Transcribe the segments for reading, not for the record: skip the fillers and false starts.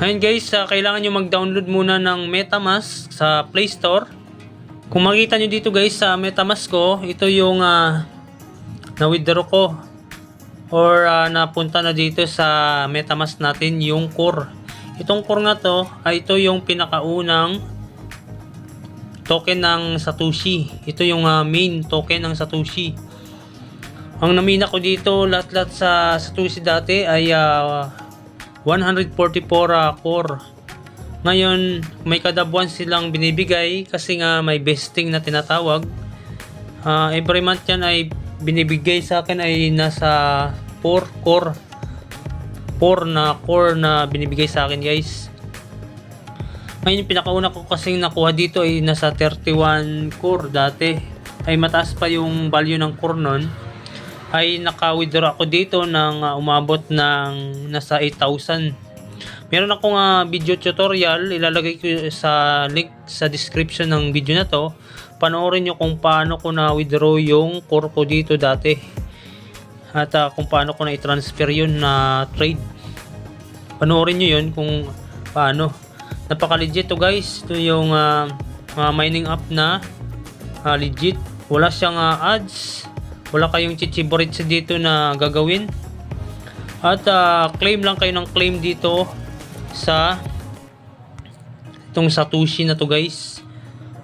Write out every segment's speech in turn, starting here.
Ngayon guys, kailangan nyo mag-download muna ng MetaMask sa Play Store. Kung makita nyo dito guys sa MetaMask ko, ito yung na-withdraw ko or napunta na dito sa MetaMask natin yung core. Itong core nga to ay ito yung pinakaunang token ng Satoshi. Ito yung main token ng Satoshi. Ang namina ko dito lahat-lahat sa Satoshi dati ay 144 core. Ngayon may kada buwan silang binibigay kasi nga may vesting na tinatawag. Every month yan ay binibigay sa akin ay nasa 4 core. 4 na core na binibigay sa akin guys. Ngayon yung pinakauna ko kasing nakuha dito ay nasa 31 core dati. Ay mataas pa yung value ng core nun. Ay naka-withdraw ako dito ng umabot ng nasa 8,000. Meron akong video tutorial, ilalagay ko sa link sa description ng video na to. Panoorin nyo kung paano ko na-withdraw yung core ko dito dati. At kung paano ko na-transfer yun na trade. Panoorin nyo yun kung paano. Napaka-legit to guys. Ito yung mining app na legit. Wala siyang ads. Wala kayong chichiboritsa dito na gagawin. At claim lang kayo ng claim dito sa itong Satoshi na to guys.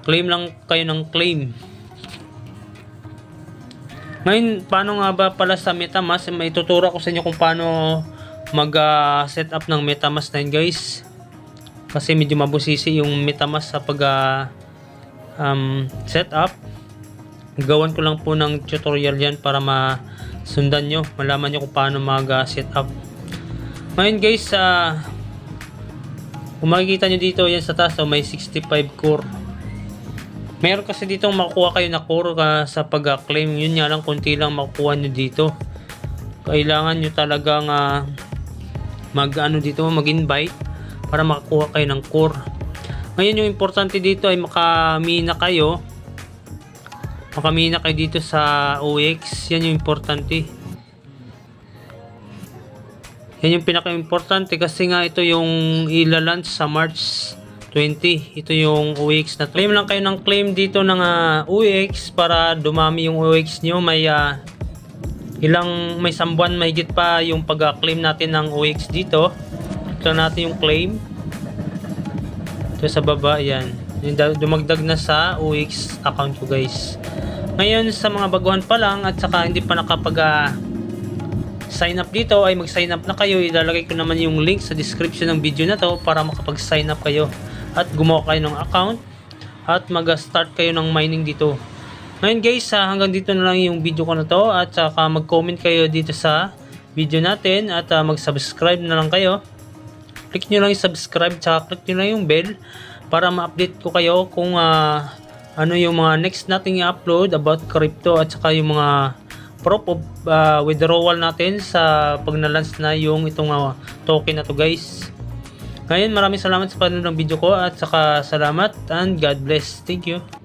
Claim lang kayo ng claim. Ngayon, paano nga ba pala sa MetaMask? May tuturo ko sa inyo kung paano mag set up ng MetaMask na yun guys. Kasi medyo mabusisi yung MetaMask sa pag set up. Gawan ko lang po ng tutorial yan para masundan nyo, malaman nyo kung paano mag-set up. Ngayon guys, kung makikita nyo dito yan sa taas, may 65 core. Meron kasi dito makukuha kayo na core sa pag-claim. Yun nga lang, konti lang makukuha nyo dito. Kailangan nyo talagang mag-invite para makakuha kayo ng core. Ngayon yung importante dito ay makamina kayo dito sa OX. Yan yung importante. Yan yung pinaka-importante kasi nga ito yung ila-launch sa March 20. Ito yung OX na to. Claim lang kayo ng claim dito ng OX para dumami yung OX nyo. May sambuan may higit pa yung pag-claim natin ng OX dito. Ito natin yung claim. Ito sa baba, yan. Dumagdag na sa OX account ko guys. Ngayon sa mga baguhan pa lang at saka hindi pa nakapag sign up dito ay mag sign up na kayo. Ilalagay ko naman yung link sa description ng video na to para makapag sign up kayo at gumawa kayo ng account at mag start kayo ng mining dito. Ngayon guys, hanggang dito na lang yung video ko na to at saka mag comment kayo dito sa video natin at mag subscribe na lang kayo. Click nyo lang yung subscribe at click nyo lang yung bell para ma-update ko kayo kung ano yung mga next nating i-upload about crypto at saka yung mga proof of withdrawal natin sa pag na-launch na yung itong token na to guys. Ngayon, maraming salamat sa panonood ng video ko at saka salamat and God bless. Thank you.